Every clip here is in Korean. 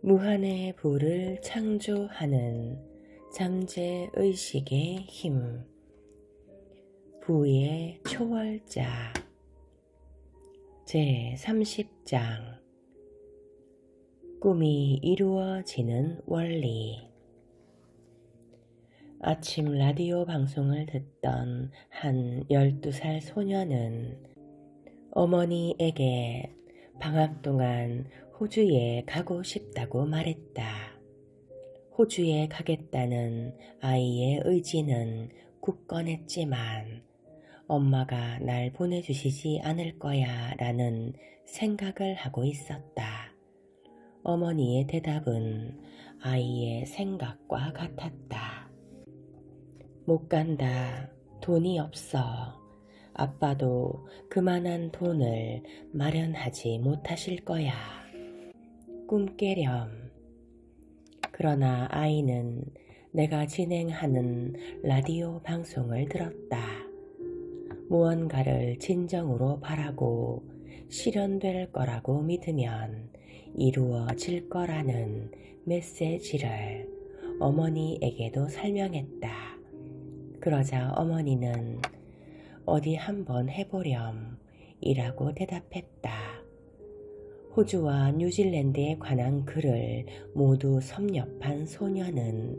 무한의 부를 창조하는 잠재의식의 힘. 부의 초월자. 제30장. 꿈이 이루어지는 원리. 아침 라디오 방송을 듣던 한 12살 소녀는 어머니에게 방학 동안 호주에 가고 싶다고 말했다. 호주에 가겠다는 아이의 의지는 굳건했지만 엄마가 날 보내주시지 않을 거야 라는 생각을 하고 있었다. 어머니의 대답은 아이의 생각과 같았다. 못 간다. 돈이 없어. 아빠도 그만한 돈을 마련하지 못하실 거야. 꿈 깨렴. 그러나 아이는 내가 진행하는 라디오 방송을 들었다. 무언가를 진정으로 바라고 실현될 거라고 믿으면 이루어질 거라는 메시지를 어머니에게도 설명했다. 그러자 어머니는 어디 한번 해보렴 이라고 대답했다. 호주와 뉴질랜드에 관한 글을 모두 섭렵한 소녀는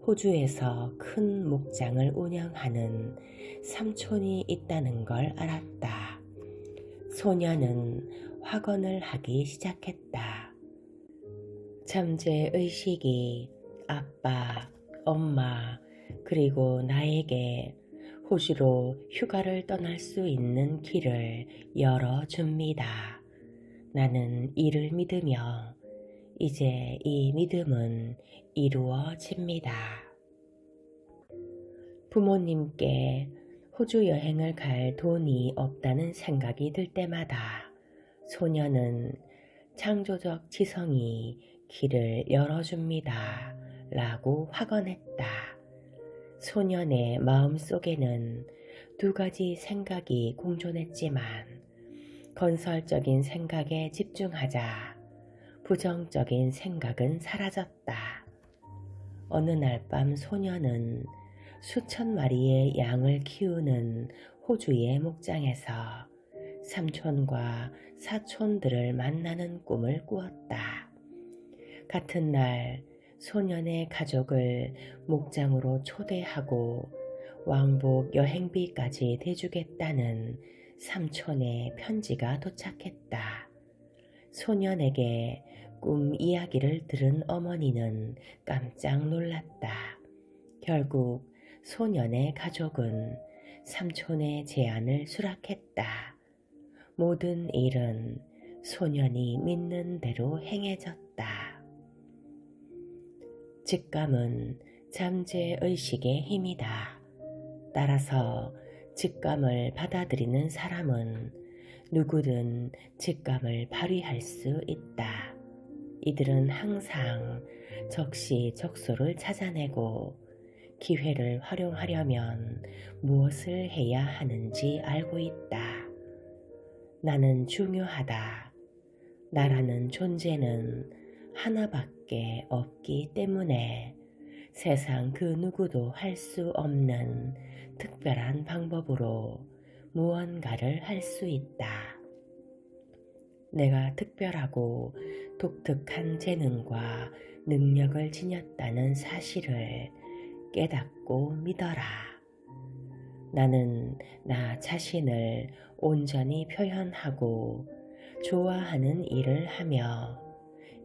호주에서 큰 목장을 운영하는 삼촌이 있다는 걸 알았다. 소녀는 확언을 하기 시작했다. 잠재의식이 아빠, 엄마, 그리고 나에게 호주로 휴가를 떠날 수 있는 길을 열어줍니다. 나는 이를 믿으며 이제 이 믿음은 이루어집니다. 부모님께 호주 여행을 갈 돈이 없다는 생각이 들 때마다 소녀는 창조적 지성이 길을 열어줍니다. 라고 확언했다. 소년의 마음속에는 두 가지 생각이 공존했지만 건설적인 생각에 집중하자 부정적인 생각은 사라졌다. 어느 날 밤 소녀는 수천 마리의 양을 키우는 호주의 목장에서 삼촌과 사촌들을 만나는 꿈을 꾸었다. 같은 날 소년의 가족을 목장으로 초대하고 왕복 여행비까지 대주겠다는 삼촌의 편지가 도착했다. 소년에게 꿈 이야기를 들은 어머니는 깜짝 놀랐다. 결국 소년의 가족은 삼촌의 제안을 수락했다. 모든 일은 소년이 믿는 대로 행해졌다. 직감은 잠재의식의 힘이다. 따라서 직감을 받아들이는 사람은 누구든 직감을 발휘할 수 있다. 이들은 항상 적시적소를 찾아내고 기회를 활용하려면 무엇을 해야 하는지 알고 있다. 나는 중요하다. 나라는 존재는 하나밖에 없기 때문에 세상 그 누구도 할 수 없는 특별한 방법으로 무언가를 할 수 있다. 내가 특별하고 독특한 재능과 능력을 지녔다는 사실을 깨닫고 믿어라. 나는 나 자신을 온전히 표현하고 좋아하는 일을 하며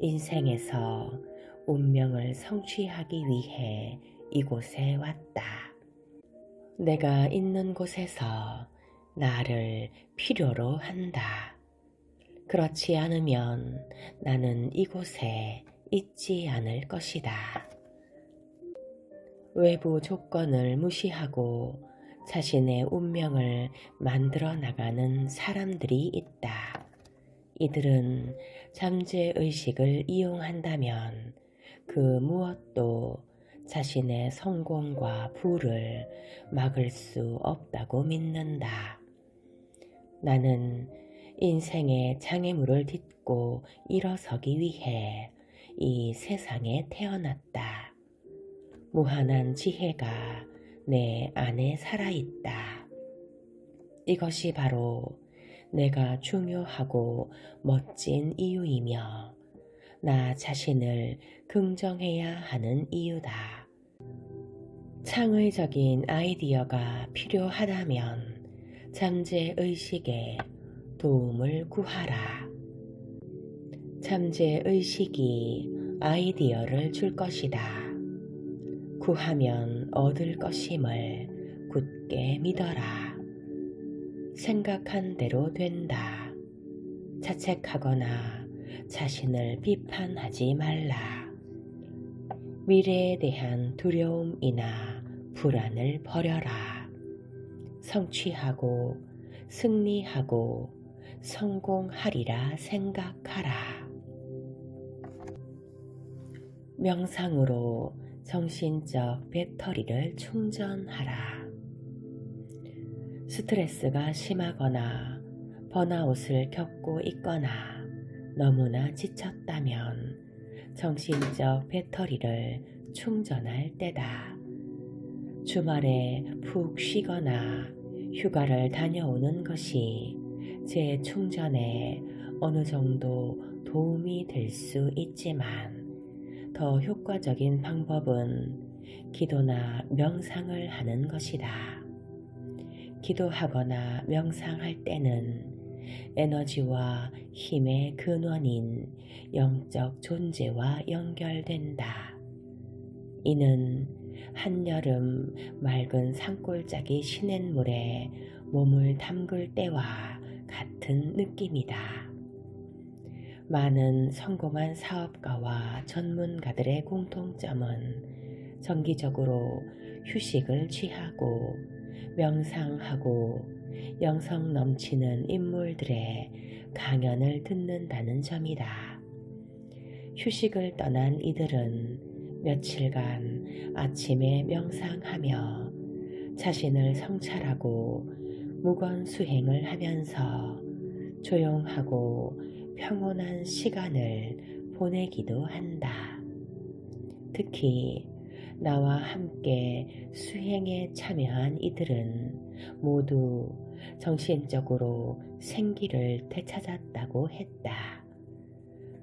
인생에서 운명을 성취하기 위해 이곳에 왔다. 내가 있는 곳에서 나를 필요로 한다. 그렇지 않으면 나는 이곳에 있지 않을 것이다. 외부 조건을 무시하고 자신의 운명을 만들어 나가는 사람들이 있다. 이들은 잠재의식을 이용한다면 그 무엇도 자신의 성공과 부를 막을 수 없다고 믿는다. 나는 인생의 장애물을 딛고 일어서기 위해 이 세상에 태어났다. 무한한 지혜가 내 안에 살아있다. 이것이 바로 내가 중요하고 멋진 이유이며 나 자신을 긍정해야 하는 이유다. 창의적인 아이디어가 필요하다면 잠재의식에 도움을 구하라. 잠재의식이 아이디어를 줄 것이다. 구하면 얻을 것임을 굳게 믿어라. 생각한 대로 된다. 자책하거나 자신을 비판하지 말라. 미래에 대한 두려움이나 불안을 버려라. 성취하고 승리하고 성공하리라 생각하라. 명상으로 정신적 배터리를 충전하라. 스트레스가 심하거나 번아웃을 겪고 있거나 너무나 지쳤다면 정신적 배터리를 충전할 때다. 주말에 푹 쉬거나 휴가를 다녀오는 것이 재충전에 어느 정도 도움이 될 수 있지만 더 효과적인 방법은 기도나 명상을 하는 것이다. 기도하거나 명상할 때는 에너지와 힘의 근원인 영적 존재와 연결된다. 이는 한여름 맑은 산골짜기 시냇물에 몸을 담글 때와 같은 느낌이다. 많은 성공한 사업가와 전문가들의 공통점은 정기적으로 휴식을 취하고 명상하고 영성 넘치는 인물들의 강연을 듣는다는 점이다. 휴식을 떠난 이들은 며칠간 아침에 명상하며 자신을 성찰하고 무건수행을 하면서 조용하고 평온한 시간을 보내기도 한다. 특히 나와 함께 수행에 참여한 이들은 모두 정신적으로 생기를 되찾았다고 했다.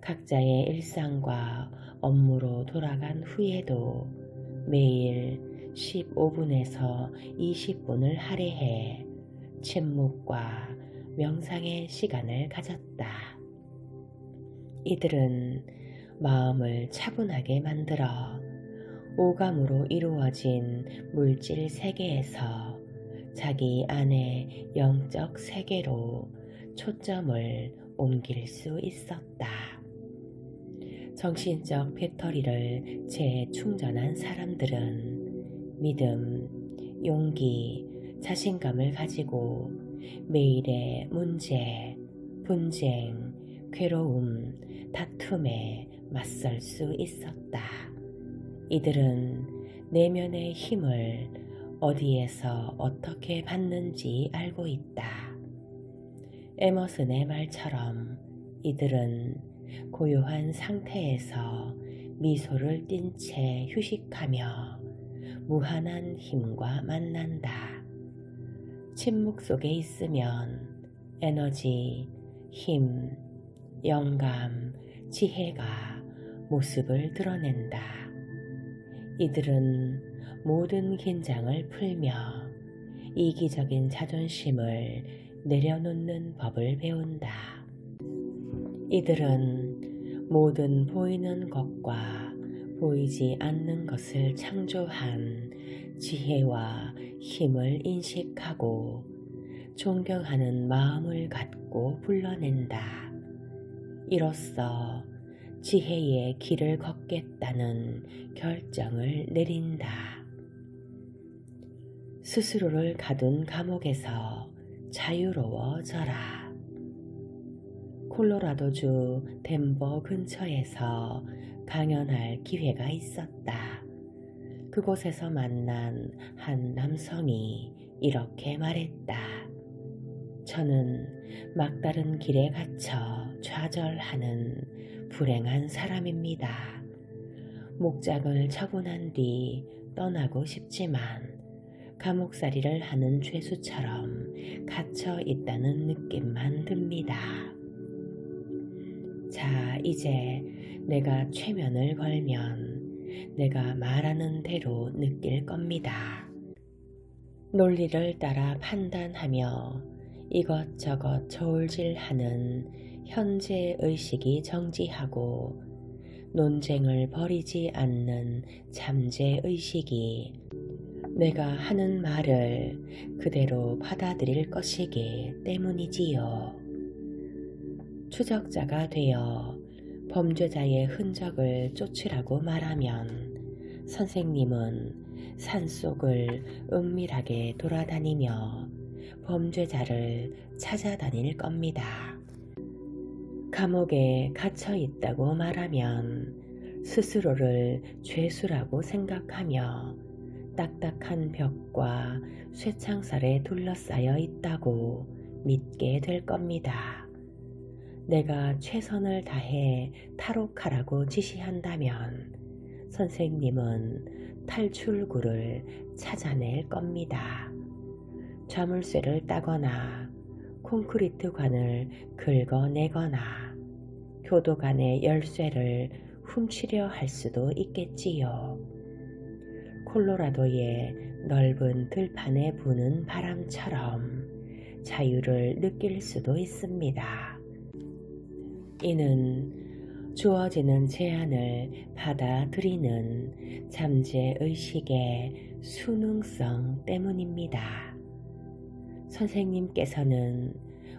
각자의 일상과 업무로 돌아간 후에도 매일 15분에서 20분을 할애해 침묵과 명상의 시간을 가졌다. 이들은 마음을 차분하게 만들어 오감으로 이루어진 물질 세계에서 자기 안의 영적 세계로 초점을 옮길 수 있었다. 정신적 배터리를 재충전한 사람들은 믿음, 용기, 자신감을 가지고 매일의 문제, 분쟁, 괴로움, 다툼에 맞설 수 있었다. 이들은 내면의 힘을 어디에서 어떻게 받는지 알고 있다. 에머슨의 말처럼 이들은 고요한 상태에서 미소를 띤 채 휴식하며 무한한 힘과 만난다. 침묵 속에 있으면 에너지, 힘, 영감, 지혜가 모습을 드러낸다. 이들은 모든 긴장을 풀며 이기적인 자존심을 내려놓는 법을 배운다. 이들은 모든 보이는 것과 보이지 않는 것을 창조한 지혜와 힘을 인식하고 존경하는 마음을 갖고 불러낸다. 이로써 지혜의 길을 걷겠다는 결정을 내린다. 스스로를 가둔 감옥에서 자유로워져라. 콜로라도주 덴버 근처에서 강연할 기회가 있었다. 그곳에서 만난 한 남성이 이렇게 말했다. 저는 막다른 길에 갇혀 좌절하는 불행한 사람입니다. 목장을 처분한 뒤 떠나고 싶지만 감옥살이를 하는 죄수처럼 갇혀 있다는 느낌만 듭니다. 자, 이제 내가 최면을 걸면 내가 말하는 대로 느낄 겁니다. 논리를 따라 판단하며 이것저것 저울질하는 현재 의식이 정지하고 논쟁을 벌이지 않는 잠재 의식이 내가 하는 말을 그대로 받아들일 것이기 때문이지요. 추적자가 되어 범죄자의 흔적을 쫓으라고 말하면 선생님은 산속을 은밀하게 돌아다니며 범죄자를 찾아다닐 겁니다. 감옥에 갇혀 있다고 말하면 스스로를 죄수라고 생각하며 딱딱한 벽과 쇠창살에 둘러싸여 있다고 믿게 될 겁니다. 내가 최선을 다해 탈옥하라고 지시한다면 선생님은 탈출구를 찾아낼 겁니다. 자물쇠를 따거나 콘크리트 관을 긁어내거나 교도관의 열쇠를 훔치려 할 수도 있겠지요. 콜로라도의 넓은 들판에 부는 바람처럼 자유를 느낄 수도 있습니다. 이는 주어지는 제안을 받아들이는 잠재의식의 수능성 때문입니다. 선생님께서는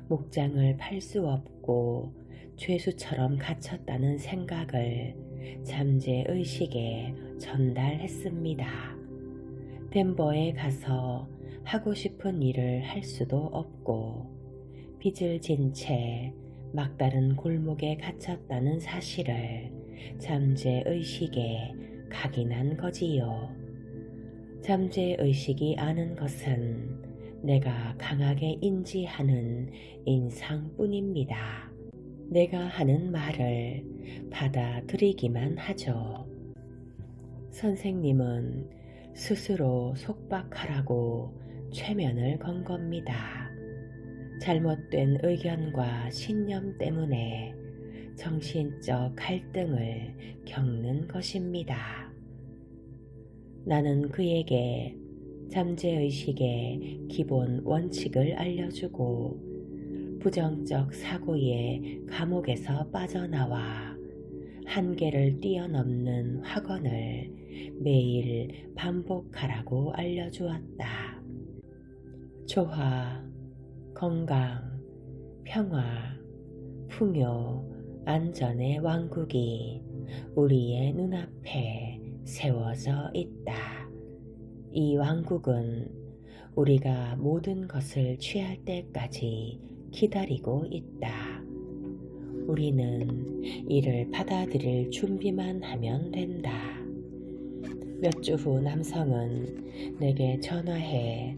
목장을 팔 수 없고 죄수처럼 갇혔다는 생각을 잠재의식에 전달했습니다. 덴버에 가서 하고 싶은 일을 할 수도 없고 빚을 진 채 막다른 골목에 갇혔다는 사실을 잠재의식에 각인한 거지요. 잠재의식이 아는 것은 내가 강하게 인지하는 인상뿐입니다. 내가 하는 말을 받아들이기만 하죠. 선생님은 스스로 속박하라고 최면을 건 겁니다. 잘못된 의견과 신념 때문에 정신적 갈등을 겪는 것입니다. 나는 그에게 잠재의식의 기본 원칙을 알려주고 부정적 사고의 감옥에서 빠져나와 한계를 뛰어넘는 확언을 매일 반복하라고 알려주었다. 조화, 건강, 평화, 풍요, 안전의 왕국이 우리의 눈앞에 세워져 있다. 이 왕국은 우리가 모든 것을 취할 때까지 기다리고 있다. 우리는 이를 받아들일 준비만 하면 된다. 몇 주 후 남성은 내게 전화해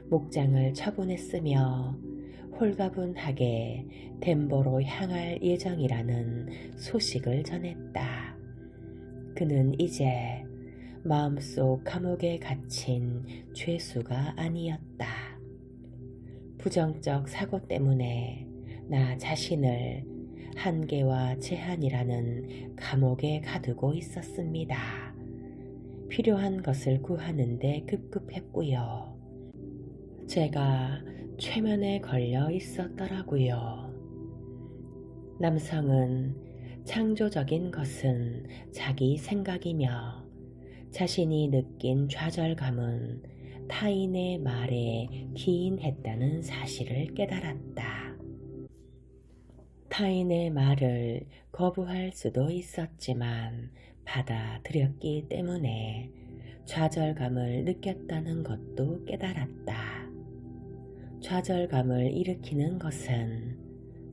목장을 처분했으며 홀가분하게 덴버로 향할 예정이라는 소식을 전했다. 그는 이제 마음속 감옥에 갇힌 죄수가 아니었다. 부정적 사고 때문에 나 자신을 한계와 제한이라는 감옥에 가두고 있었습니다. 필요한 것을 구하는데 급급했고요. 제가 최면에 걸려 있었더라고요. 남성은 창조적인 것은 자기 생각이며 자신이 느낀 좌절감은 타인의 말에 기인했다는 사실을 깨달았다. 타인의 말을 거부할 수도 있었지만 받아들였기 때문에 좌절감을 느꼈다는 것도 깨달았다. 좌절감을 일으키는 것은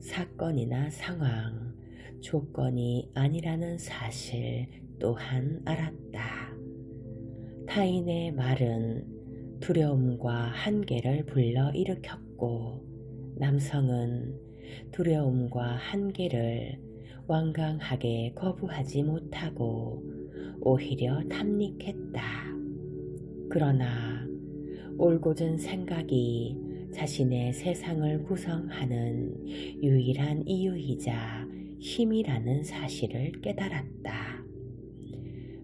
사건이나 상황, 조건이 아니라는 사실 또한 알았다. 타인의 말은 두려움과 한계를 불러일으켰고 남성은 두려움과 한계를 완강하게 거부하지 못하고 오히려 탐닉했다. 그러나 올곧은 생각이 자신의 세상을 구성하는 유일한 이유이자 힘이라는 사실을 깨달았다.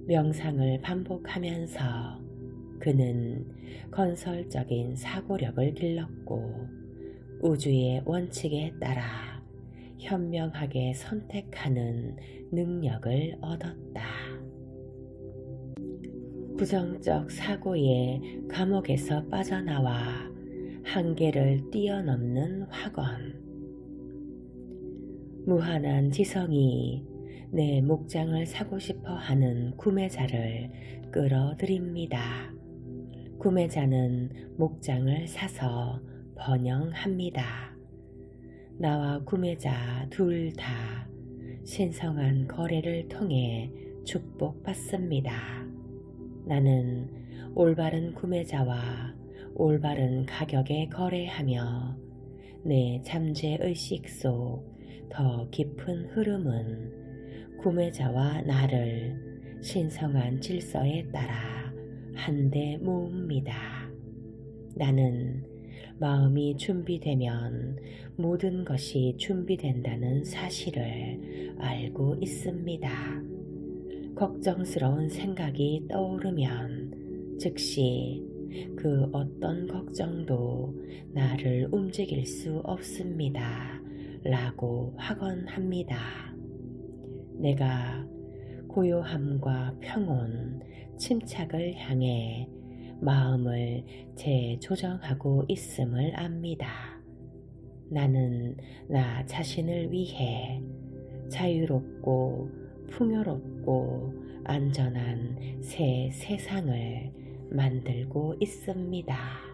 명상을 반복하면서 그는 건설적인 사고력을 길렀고 우주의 원칙에 따라 현명하게 선택하는 능력을 얻었다. 부정적 사고의 감옥에서 빠져나와 한계를 뛰어넘는 확언. 무한한 지성이 내 목장을 사고 싶어 하는 구매자를 끌어들입니다. 구매자는 목장을 사서 번영합니다. 나와 구매자 둘 다 신성한 거래를 통해 축복받습니다. 나는 올바른 구매자와 올바른 가격에 거래하며 내 잠재의식 속 더 깊은 흐름은 구매자와 나를 신성한 질서에 따라 한데 모읍니다. 나는 마음이 준비되면 모든 것이 준비된다는 사실을 알고 있습니다. 걱정스러운 생각이 떠오르면 즉시 그 어떤 걱정도 나를 움직일 수 없습니다. 라고 확언합니다. 내가 고요함과 평온, 침착을 향해 마음을 재조정하고 있음을 압니다. 나는 나 자신을 위해 자유롭고 풍요롭고 안전한 새 세상을 만들고 있습니다.